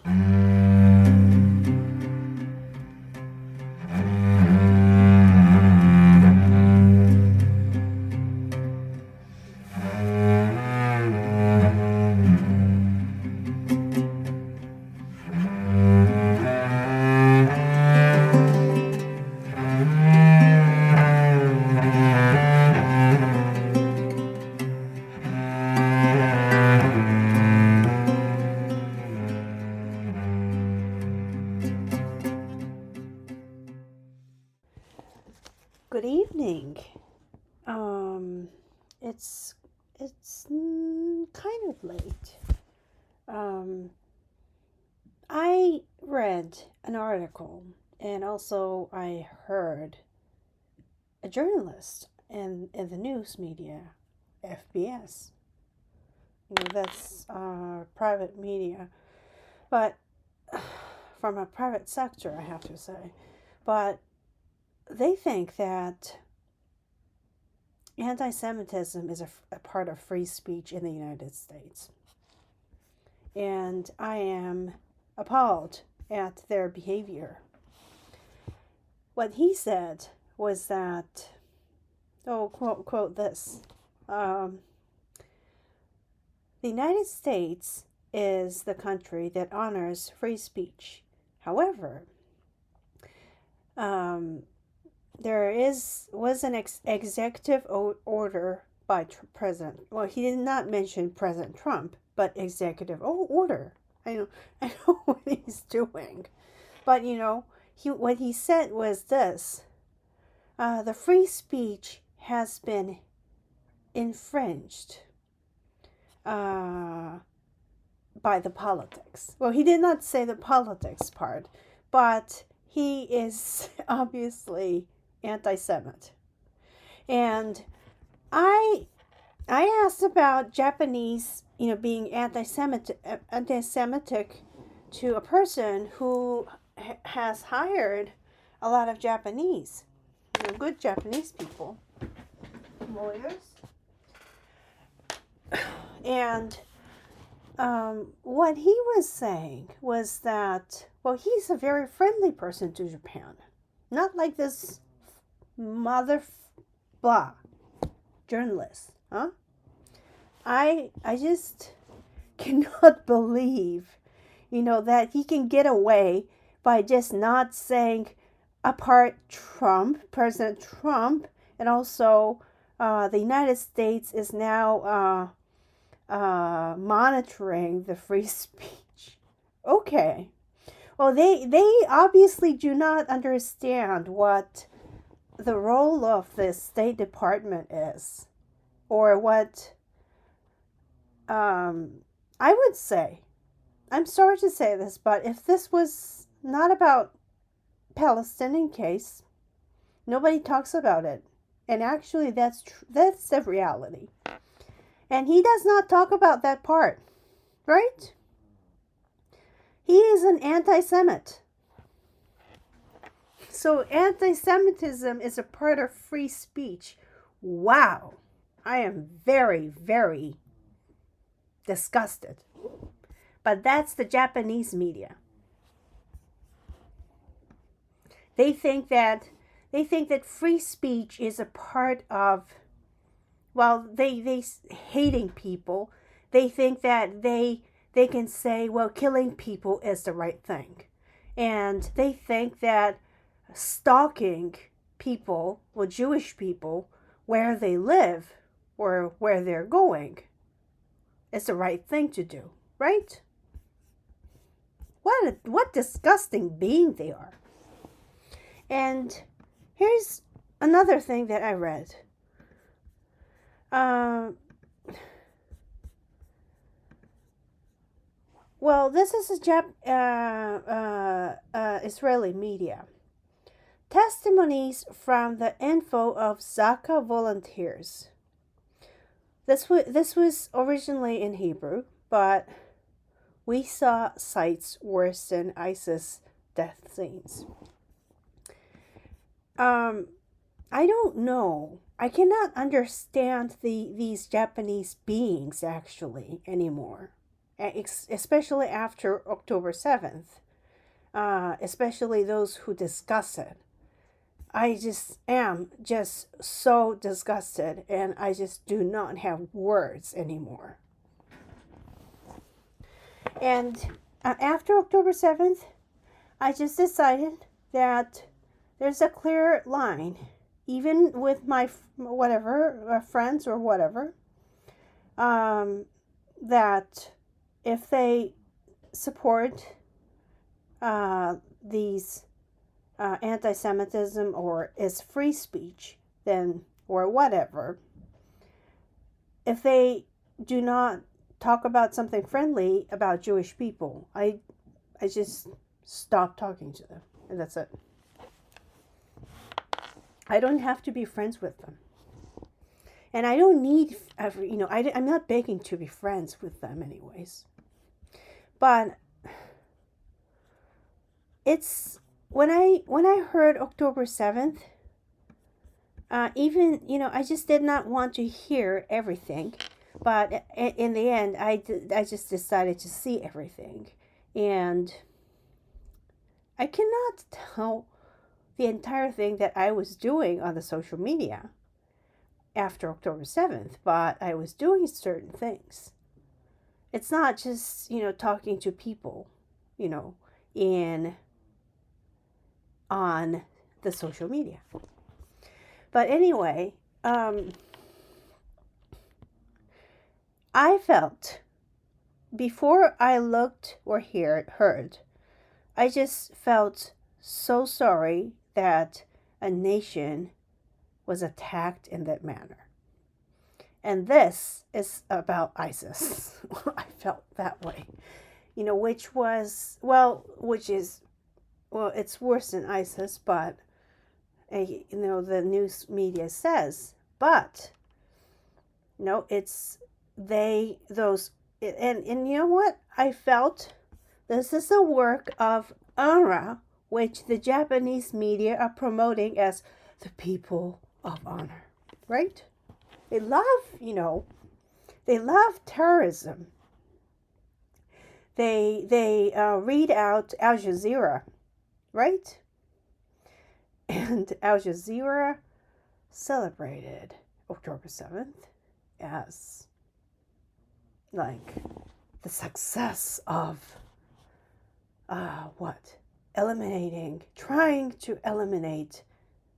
Good evening. It's kind of late. Um, I read an article and also I heard a journalist in the news media, FBS. That's private media, but from a private sector, I have to say. But they think that anti-Semitism is a part of free speech in the United States. And I am appalled at their behavior. What he said was that, quote this, the United States is the country that honors free speech. However, there was an executive order by President. Well, he did not mention President Trump, but executive order. I know what he's doing, but what he said was this: the free speech has been infringed by the politics. Well, he did not say the politics part, but he is obviously anti-Semite. And I asked about Japanese, being anti-Semitic to a person who has hired a lot of Japanese, good Japanese people, lawyers. And what he was saying was that, well, he's a very friendly person to Japan. Not like this blah journalist, huh? I just cannot believe, that he can get away by just not saying apart President Trump, and also the United States is now monitoring the free speech. Okay. Well, they obviously do not understand what the role of the State Department is, or what I would say. I'm sorry to say this, but if this was not about Palestinian case, nobody talks about it, and actually that's the reality. And he does not talk about that part, right? He is an anti-Semite. So anti-Semitism is a part of free speech. Wow. I am very, very disgusted. But that's the Japanese media. They think that free speech is a part of, well, they hating people. They think that they can say, well, killing people is the right thing. And they think that stalking people, well, Jewish people, where they live or where they're going is the right thing to do, right? What disgusting being they are. And here's another thing that I read. Well, this is Israeli media. Testimonies from the info of Zaka volunteers. This was originally in Hebrew, but we saw sights worse than ISIS death scenes. I don't know. I cannot understand these Japanese beings actually anymore. especially after October 7th, especially those who discuss it. I just am just so disgusted, and I just do not have words anymore. And after October 7th, I just decided that there's a clear line, even with my friends or whatever, that if they support these anti-Semitism or is free speech, then, or whatever, if they do not talk about something friendly about Jewish people, I just stop talking to them, and that's it. I don't have to be friends with them, and I don't need I'm not begging to be friends with them anyways. But it's when I heard October 7th, even I just did not want to hear everything, but in the end I just decided to see everything, and I cannot tell the entire thing that I was doing on the social media after October 7th, but I was doing certain things. It's not just talking to people on the social media. But anyway, I felt, before I looked or heard, I just felt so sorry that a nation was attacked in that manner. And this is about ISIS. I felt that way. Which is it's worse than ISIS, but the news media says, but it's and you know what? I felt this is a work of honor, which the Japanese media are promoting as the people of honor, right? They love terrorism. They read out Al Jazeera, right? And Al Jazeera celebrated October 7th as like the success of trying to eliminate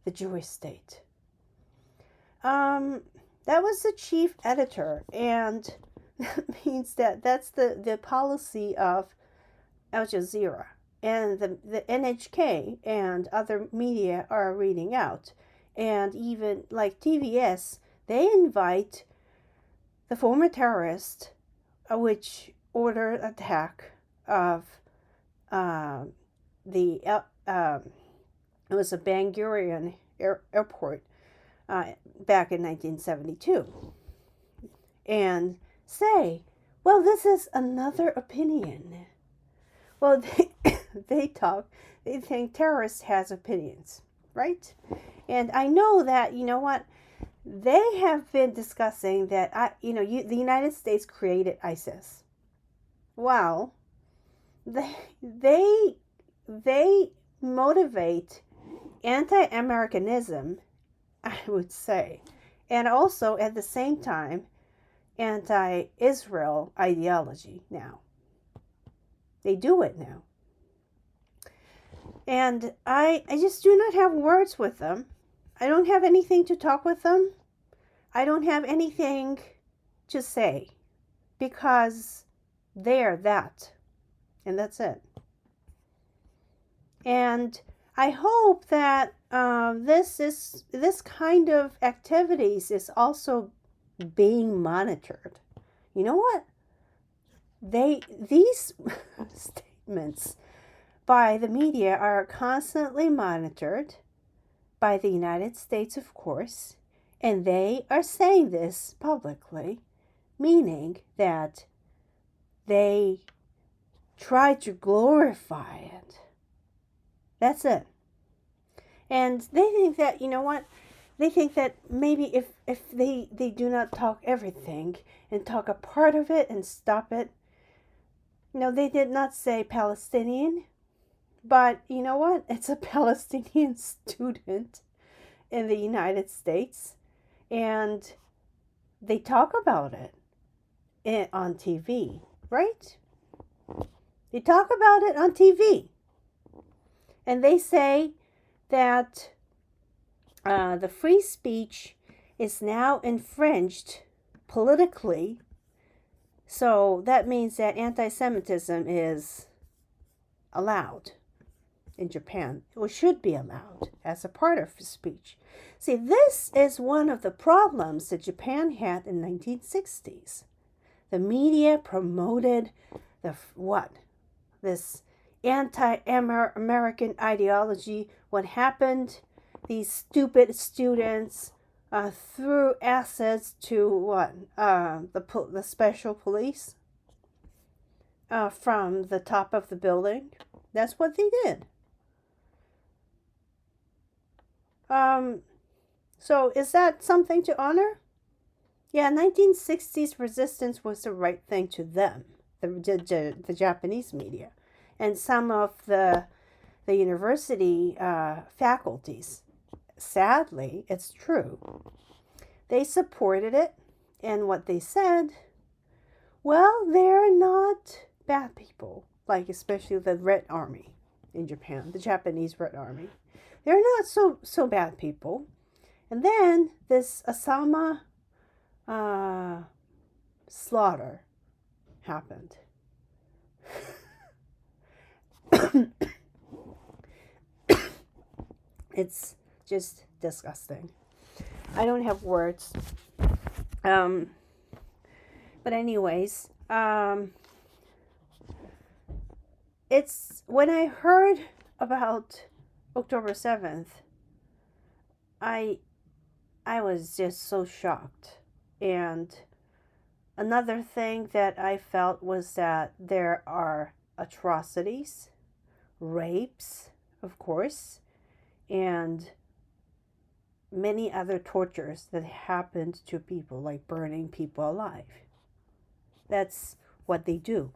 the Jewish state. That was the chief editor, and that means that's the policy of Al Jazeera, and the NHK and other media are reading out, and even like TVS, they invite the former terrorist, which ordered attack of it was a Ben Gurion airport back in 1972, and say, well, this is another opinion. Well, they think terrorists has opinions, right? And I know that, they have been discussing that, the United States created ISIS. Well, they motivate anti-Americanism, I would say, and also at the same time anti-Israel ideology now. They do it now. And I just do not have words with them. I don't have anything to talk with them. I don't have anything to say because they're that. And that's it. And I hope that this kind of activities is also being monitored. You know what? These statements by the media are constantly monitored by the United States, of course, and they are saying this publicly, meaning that they try to glorify it. That's it. And they think that, they think that maybe if they do not talk everything and talk a part of it and stop it, No, they did not say Palestinian, but you know what? It's a Palestinian student in the United States, and they talk about it on TV, right? They talk about it on TV, and they say that the free speech is now infringed politically. So that means that anti-Semitism is allowed in Japan, or should be allowed as a part of speech. See, this is one of the problems that Japan had in the 1960s. The media promoted this anti-American ideology. What happened? These stupid students threw assets to the special police from the top of the building. That's what they did. So is that something to honor? Yeah, 1960s resistance was the right thing to them, the Japanese media, and some of the university faculties. Sadly, it's true. They supported it, and what they said, well, they're not bad people, like especially the Red Army in Japan, the Japanese Red Army. They're not so bad people. And then this Osama slaughter happened. It's just disgusting. I don't have words. But anyways, it's when I heard about October 7th, I was just so shocked. And another thing that I felt was that there are atrocities, rapes, of course, and many other tortures that happened to people, like burning people alive. That's what they do.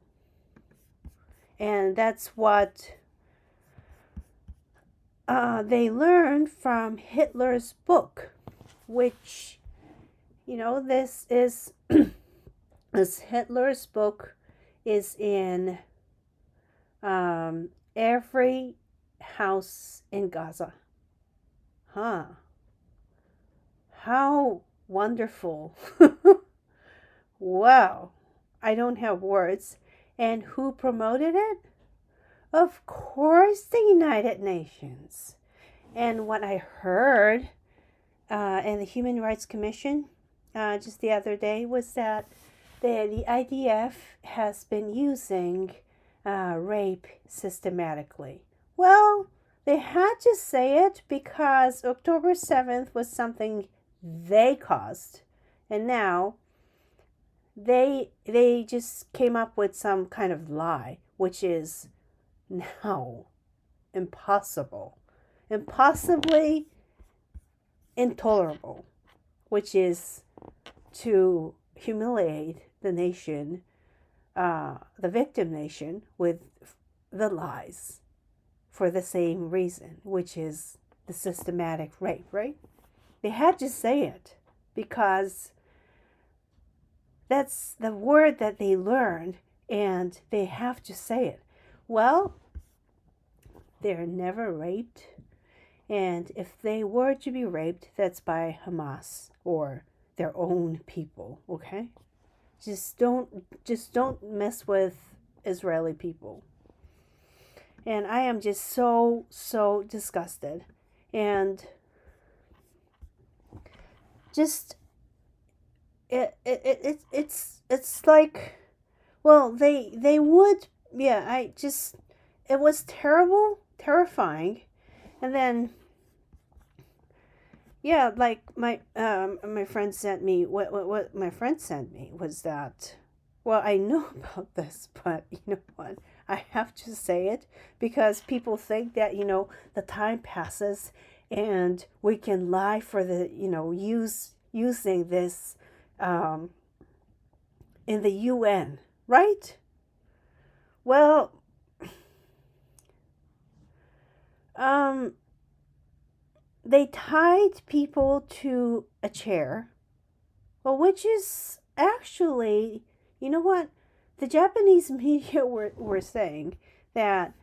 And that's what they learned from Hitler's book, which, this is, this Hitler's book is in every house in Gaza. How wonderful. Wow. I don't have words. And who promoted it? Of course, the United Nations. And what I heard in the Human Rights Commission just the other day was that the IDF has been using rape systematically. Well, they had to say it because October 7th was something they caused. And now they just came up with some kind of lie, which is now impossible. Impossibly intolerable, which is to humiliate the nation, the victim nation, with the lies for the same reason, which is the systematic rape, right? They had to say it because that's the word that they learned, and they have to say it. Well, they're never raped, and if they were to be raped, that's by Hamas or their own people, okay? Just don't mess with Israeli people. And I am just so disgusted. And just it's like, well, they would, yeah, it was terrible, terrifying. And then yeah, like my friend sent me, what my friend sent me was that, well, I know about this, but you know what, I have to say it because people think that, the time passes and we can lie for the, using this in the UN, right? Well, um, they tied people to a chair, well, which is actually, you know what? The Japanese media were saying that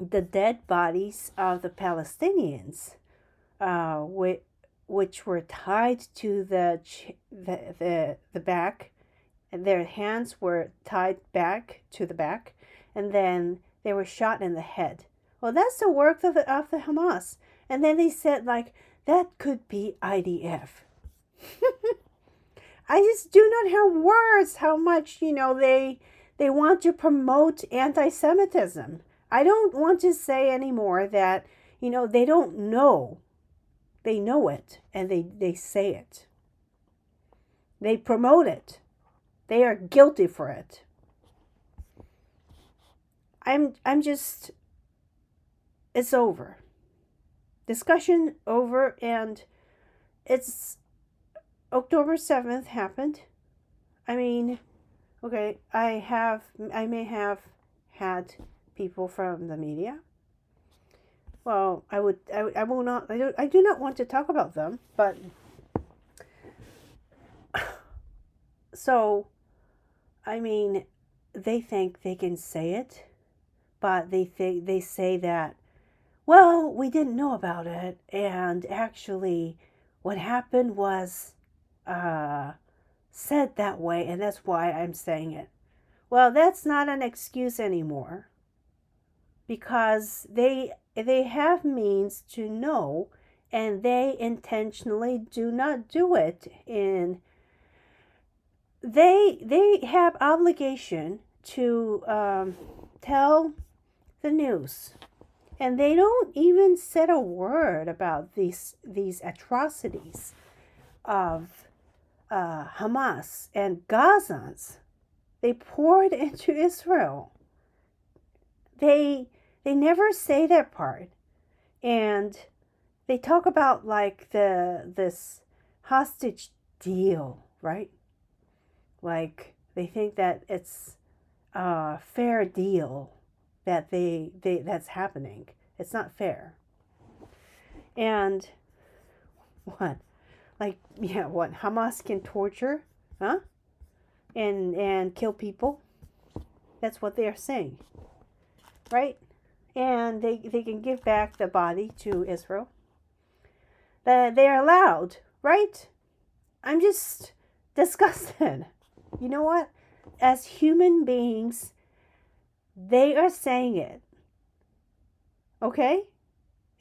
the dead bodies of the Palestinians, which were tied to the back, and their hands were tied back to the back, and then they were shot in the head. Well, that's the work of the Hamas. And then they said, like, that could be IDF. I just do not have words how much, they want to promote anti-Semitism. I don't want to say anymore that, they don't know. They know it, and they say it. They promote it. They are guilty for it. I'm just, it's over. Discussion over, and it's October 7th happened. I mean, okay, I may have had people from the media. Well, I will not, I do not want to talk about them, but so, I mean, they think they can say it, but they say that, well, we didn't know about it, and actually what happened was said that way, and that's why I'm saying it. Well, that's not an excuse anymore, because they have means to know, and they intentionally do not do it. In they have obligation to tell the news, and they don't even say a word about these atrocities of Hamas and Gazans. They poured into Israel. They never say that part, and they talk about like this hostage deal, right? Like they think that it's a fair deal that that's happening. It's not fair. And what? Like, yeah, what? Hamas can torture, huh? And kill people. That's what they are saying, right? And they can give back the body to Israel. They are allowed, right? I'm just disgusted. You know what? As human beings, they are saying it. Okay?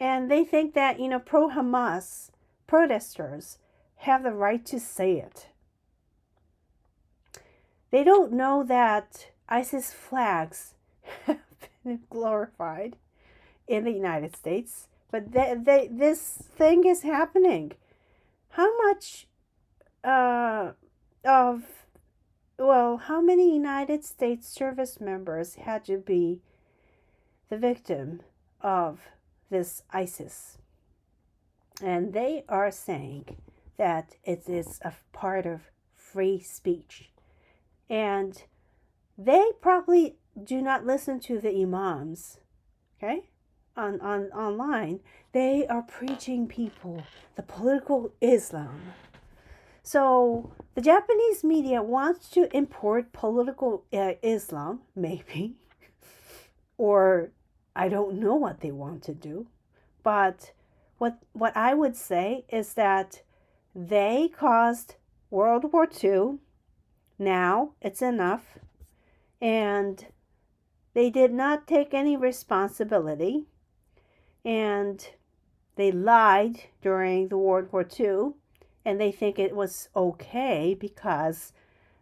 And they think that, pro-Hamas protesters have the right to say it. They don't know that ISIS flags have been glorified in the United States, but this thing is happening. How much how many United States service members had to be the victim of this ISIS? And they are saying that it is a part of free speech. And they probably do not listen to the imams, okay, online. They are preaching people the political Islam. So the Japanese media wants to import political Islam, maybe, or I don't know what they want to do. But what I would say is that they caused World War II. Now it's enough. And they did not take any responsibility. And they lied during the World War II. And they think it was okay because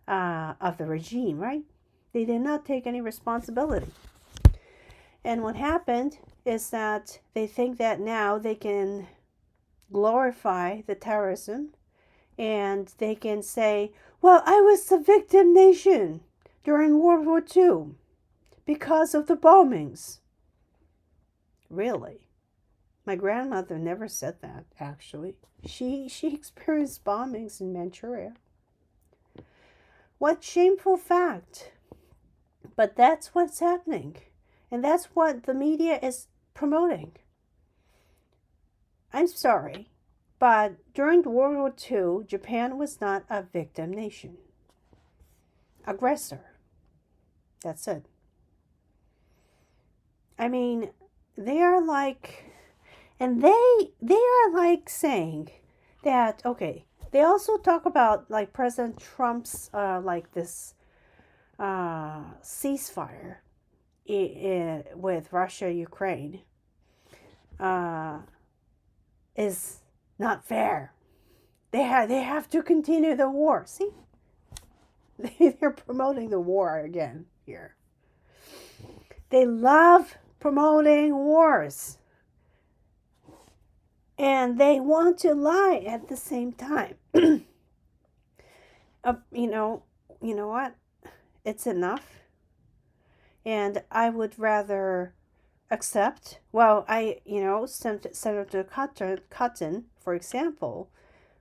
of the regime, right? They did not take any responsibility. And what happened is that they think that now they can glorify the terrorism, and they can say, well, I was the victim nation during World War II because of the bombings. Really? My grandmother never said that, actually. She experienced bombings in Manchuria. What shameful fact But that's what's happening. And that's what the media is promoting. I'm sorry, but during World War II, Japan was not a victim nation. Aggressor. That's it. I mean, they are like, and they are like saying that, okay, they also talk about like President Trump's like this ceasefire with Russia, Ukraine is not fair. They have to continue the war. See, they're promoting the war again here. They love promoting wars, and they want to lie at the same time. You know what? It's enough. And I would rather accept, well, Senator Cotton, for example,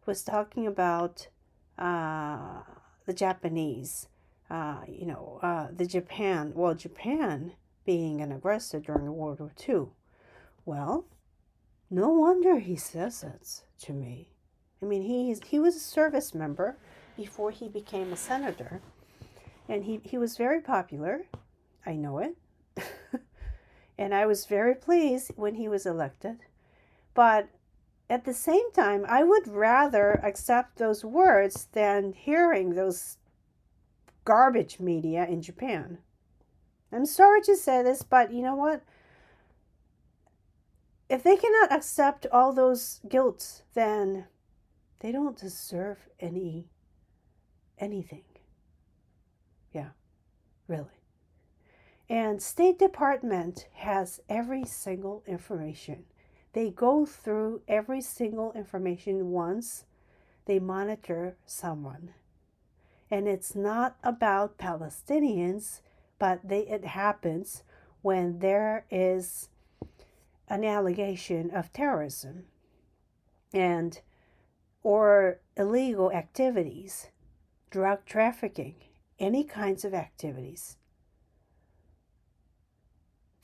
was talking about the Japanese, the Japan being an aggressor during World War II. Well, no wonder he says it to me. I mean, he was a service member before he became a senator, and he was very popular. I know it. And I was very pleased when he was elected. But at the same time, I would rather accept those words than hearing those garbage media in Japan. I'm sorry to say this, but you know what? If they cannot accept all those guilt, then they don't deserve anything. Yeah, really. And State Department has every single information. They go through every single information once they monitor someone. And it's not about Palestinians, but it happens when there is an allegation of terrorism and or illegal activities, drug trafficking, any kinds of activities.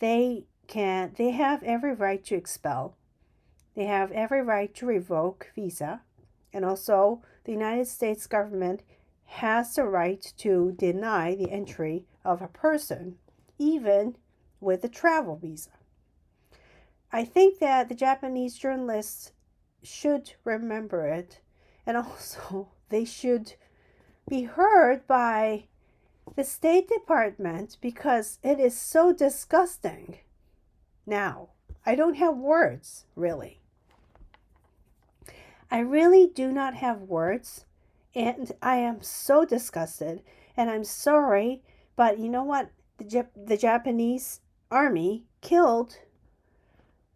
They have every right to expel. They have every right to revoke visa. And also, the United States government has the right to deny the entry of a person, even with a travel visa. I think that the Japanese journalists should remember it, and also they should be heard by the State Department because it is so disgusting. Now, I don't have words, really. I really do not have words, and I am so disgusted, and I'm sorry, but you know what? The Japanese army killed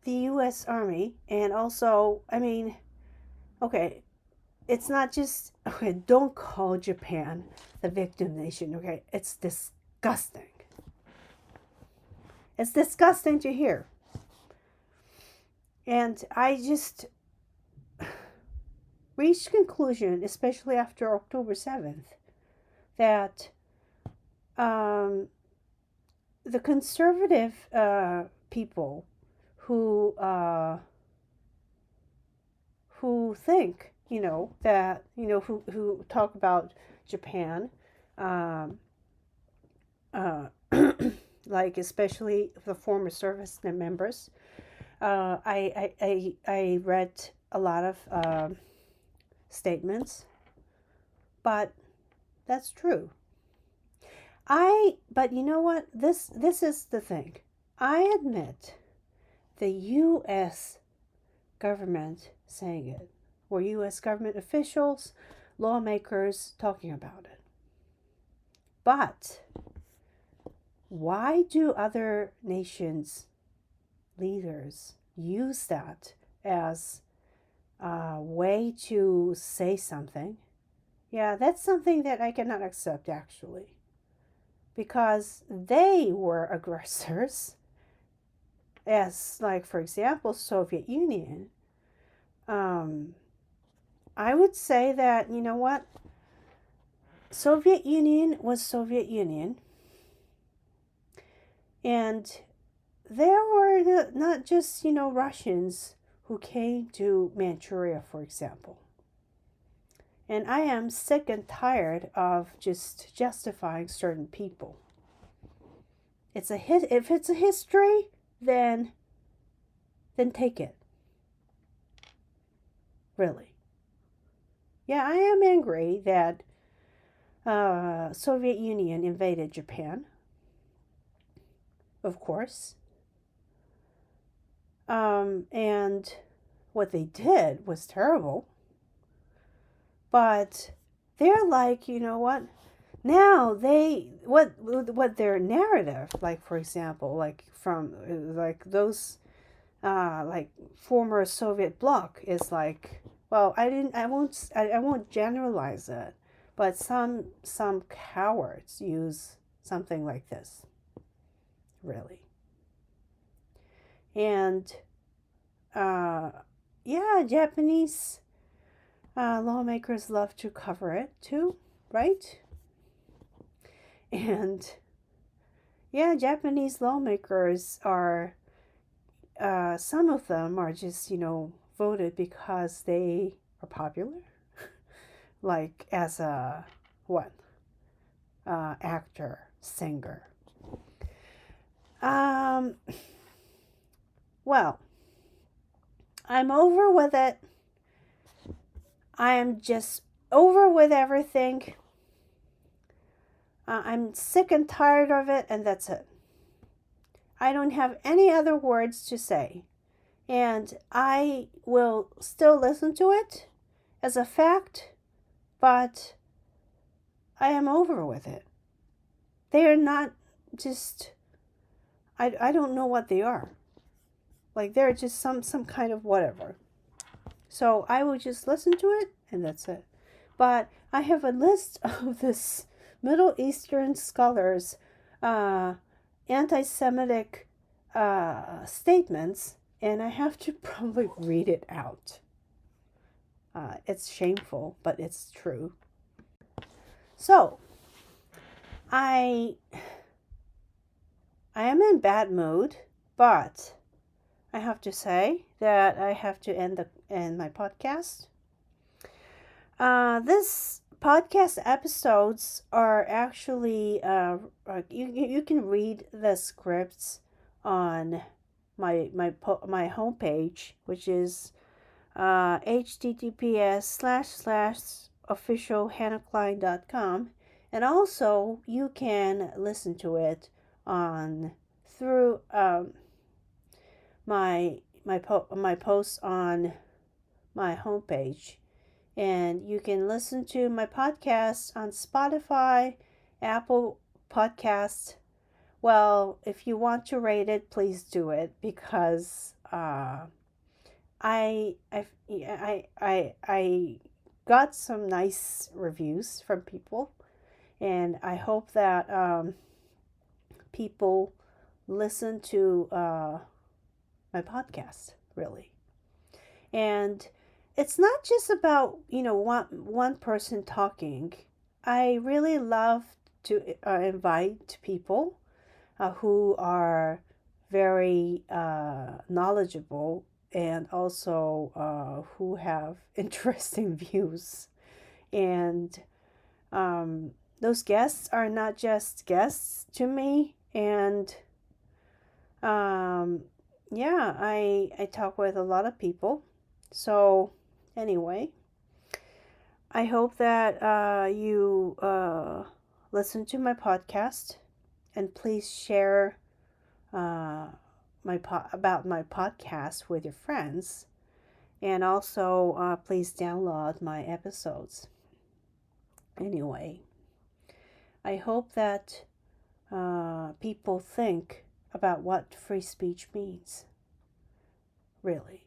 the U.S. Army, and also, I mean, okay, it's not just, okay, don't call Japan the victim nation, okay? It's disgusting. It's disgusting to hear. And I just reached conclusion, especially after October 7th, that the conservative people who think, that, who talk about Japan, like especially the former service members. I read a lot of statements, but that's true. But you know what? This is the thing. I admit the U.S. government saying it, or U.S. government officials, lawmakers talking about it. But why do other nations' leaders use that as a way to say something? Yeah, that's something that I cannot accept, actually, because they were aggressors, as, like, for example, Soviet Union. I would say that, you know what? Soviet Union was Soviet Union. And there were not just, Russians who came to Manchuria, for example. And I am sick and tired of just justifying certain people. If it's a history, then take it. Really. Yeah, I am angry that Soviet Union invaded Japan, of course. And what they did was terrible. But they're like, you know what? Now what their narrative, like for example, like from like those like former Soviet bloc is like, well, I won't generalize it, but some cowards use something like this, really. And yeah, Japanese lawmakers love to cover it too, right? And yeah, Japanese lawmakers are, some of them are just, voted because they are popular, like as a, what, actor, singer. Um, well, I'm over with it. I am just over with everything. I'm sick and tired of it, and that's it. I don't have any other words to say. And I will still listen to it as a fact, but I am over with it. They are not just, I don't know what they are. Like they're just some kind of whatever. So I will just listen to it, and that's it. But I have a list of this Middle Eastern scholars' anti-Semitic statements, and I have to probably read it out. It's shameful, but it's true. So, I am in bad mood, but I have to say that I have to end my podcast. This podcast episodes are actually you can read the scripts on my homepage, which is https://officialhannahklein.com, and also you can listen to it on through my posts on my homepage. And you can listen to my podcast on Spotify, Apple Podcasts. Well, if you want to rate it, please do it, because I got some nice reviews from people, and I hope that people listen to my podcast, really. And it's not just about, one person talking. I really love to invite people who are very knowledgeable, and also who have interesting views. And those guests are not just guests to me. And yeah, I talk with a lot of people. So anyway, I hope that you listen to my podcast, and please share about my podcast with your friends, and also please download my episodes. Anyway, I hope that people think about what free speech means. Really.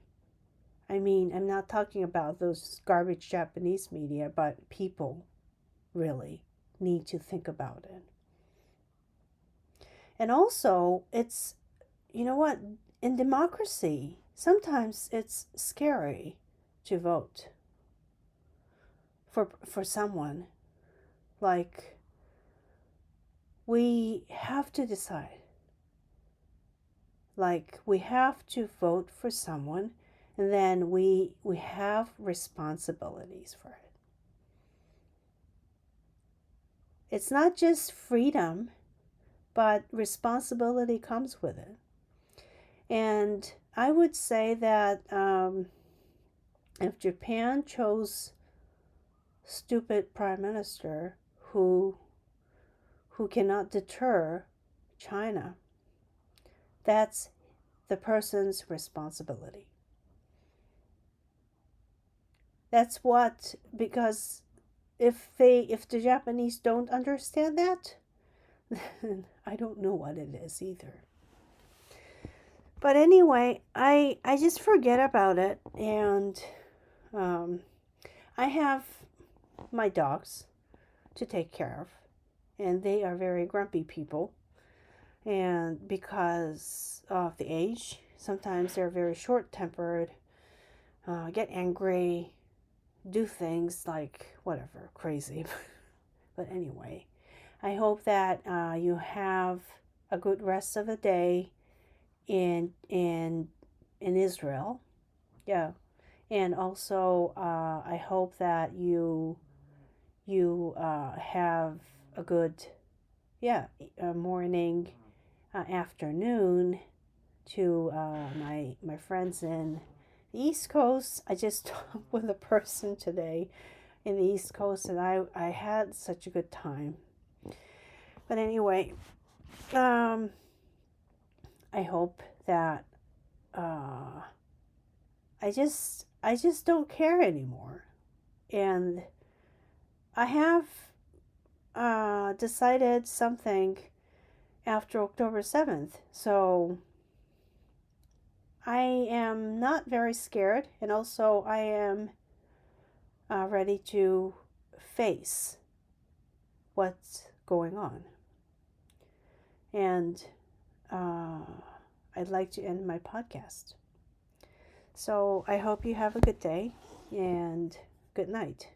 I mean, I'm not talking about those garbage Japanese media, but people really need to think about it. And also, it's, in democracy, sometimes it's scary to vote for someone. Like, we have to decide. Like, we have to vote for someone, and then we have responsibilities for it. It's not just freedom, but responsibility comes with it. And I would say that if Japan chose stupid prime minister who cannot deter China, that's the person's responsibility. That's what, because if the Japanese don't understand that, then I don't know what it is either. But anyway, I just forget about it, and I have my dogs to take care of, and they are very grumpy people. And because of the age, sometimes they're very short-tempered, get angry, do things like whatever, crazy. But anyway, I hope that you have a good rest of the day in Israel. Yeah. And also, I hope that you have a good morning, afternoon to my friends in the East Coast. I just talked with a person today in the East Coast, and I had such a good time. But anyway, I hope that I just don't care anymore, and I have decided something after October 7th. So I am not very scared, and also I am ready to face what's going on. And I'd like to end my podcast. So I hope you have a good day and good night.